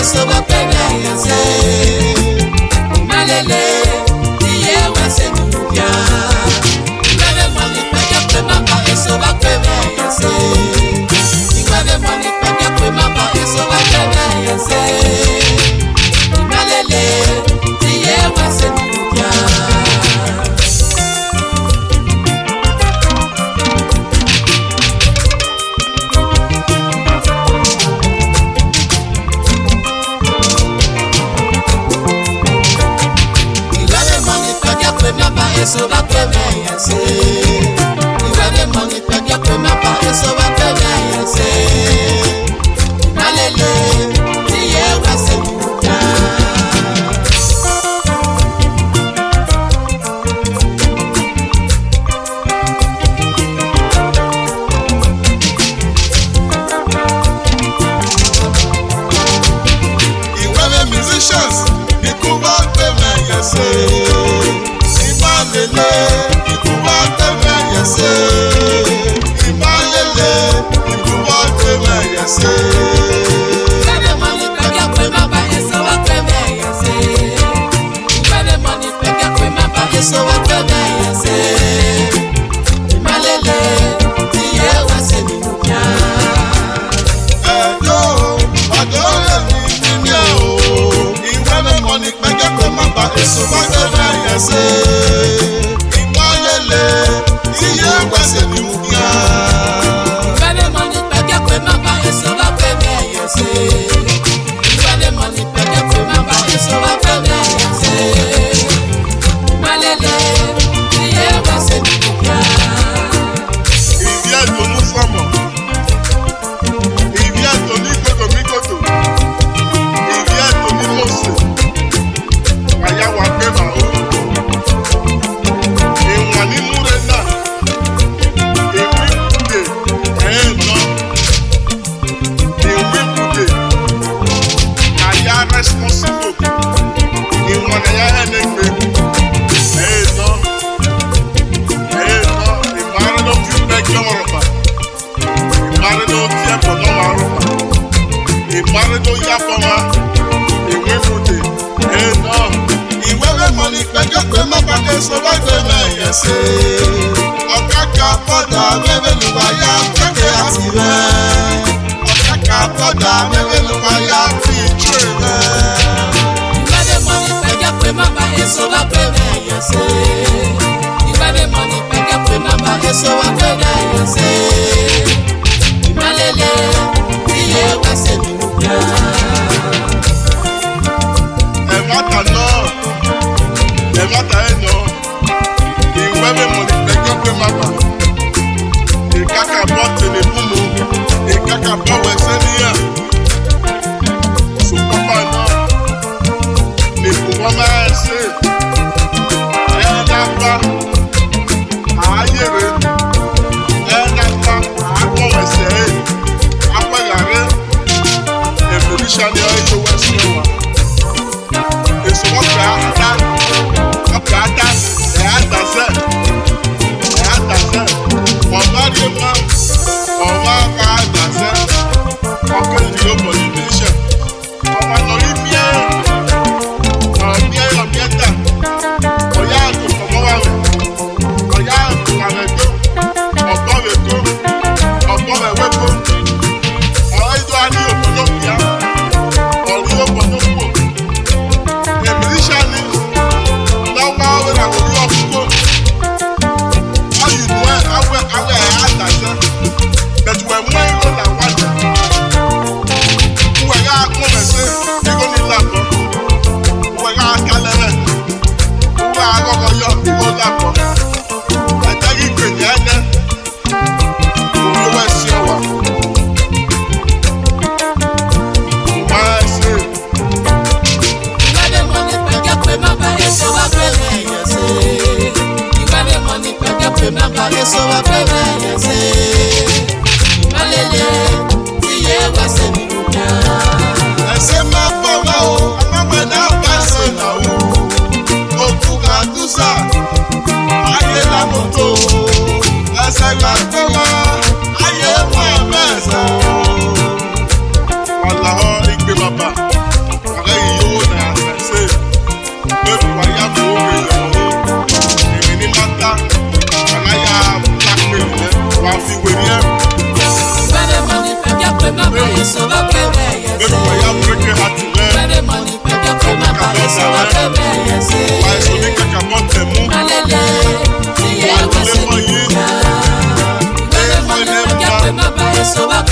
eso va pevense. Malele, diye wase nubia. Iwebe moni peke kwe mama eso va pevense. Iwebe moni peke kwe mama eso va pevense. Malele, diye wase nubia. Eso va pevense. Iwebe moni peke kwe mama eso va pevense. Malele, diye wase nubia. Iwebe musicians, ikuba pevense. Imalele, ikuba pevense. Imalele, ikuba pevense. Iwebe moni peke kwe mama eso va pevense. Iwebe moni peke kwe mama eso va pevense. Malele, diye wase nubia. Edo, adole ni dunia o. Iwebe moni peke kwe mama eso va pevense. Imalele, diye wase nubia. Iwebe moni peke kwe mama eso va pevense. Iwebe moni peke kwe mama eso va pevense. Malele, diye wase nubia. Il vient de nous sommes. Il vient de nous Mikoto. Il vient de nous Mose. Aya wa pema o. Iwani murena. Ewi kude. No. Ewi kude. Aya responsible. Iwani aya enegbe. No. Ìmọ̀ràn ló fi bẹ́ẹ̀ lọ́wọ́ pa. Ìmọ̀ràn ló tiẹ̀ pọ̀ lọ́wọ́ àrùn pa. Ìmọ̀ràn ló yá fọ́ wa. Ìwé fòdè. Ìwé mọ̀ ní pẹ́jọ́ pé má bá dé sọ wá gbé mẹ́yẹ sí. Ọ̀gá ka fọ́dà wẹ́wẹ́ ló wá yá kẹ́kẹ́ àti rẹ̀. Ọ̀gá ka fọ́dà wẹ́wẹ́ ló wá yá fi ìjú rẹ̀. Iwebe moni peke kwe mama eso va pevense. Iwebe moni peke kwe mama eso va pevense. Malele, diye wase nubia. Ẹ̀mọ́ta náà, ẹ̀mọ́ta ẹ̀ náà, ìwẹ́bẹ̀ mọ̀ ní pẹ́jọ́ pé má bà. Ìkákà bọ́ tẹ̀lé fún mu, ìkákà bọ́ wẹ̀sẹ̀ níyà. Sùpọ́pà náà, nìkùwọ́ máa ń ṣe. Ẹ̀ dáfá, ààyè rẹ̀. Ẹ̀ dáfá, àápọ̀ wẹ̀sẹ̀ ẹ̀. Apẹ̀yàrẹ́, èmòríṣà ni ọ̀ ètò wẹ̀sẹ̀ wà. Èso ọ̀pẹ̀ àdá, ẹ̀ àdàsẹ̀, ọ̀bá rí ma, ọ̀bá ká àdàsẹ̀, ọ̀kẹ́ ìdí yóò bọ̀ ní ìbíṣẹ̀, ọ̀bá lọ rí miẹ́, ọ̀miẹ́ta, ọ̀yá àtòkọ̀mọ́ wà rẹ̀, ọ̀yá àtòkàrẹ̀ tó, ọ̀gbọ́n rẹ̀ tó, ọ̀gbọ́n rẹ̀ wẹ́ tó, ọ̀rẹ́ ìdó á ní òkúlókìá, eso va kwebe Make my yese ya break it heart to Kwebe money peke kwe mama eso va kwebe yese Why so make a capote mu Alele Niye wase nuya Kwebe money peke kwe mama eso va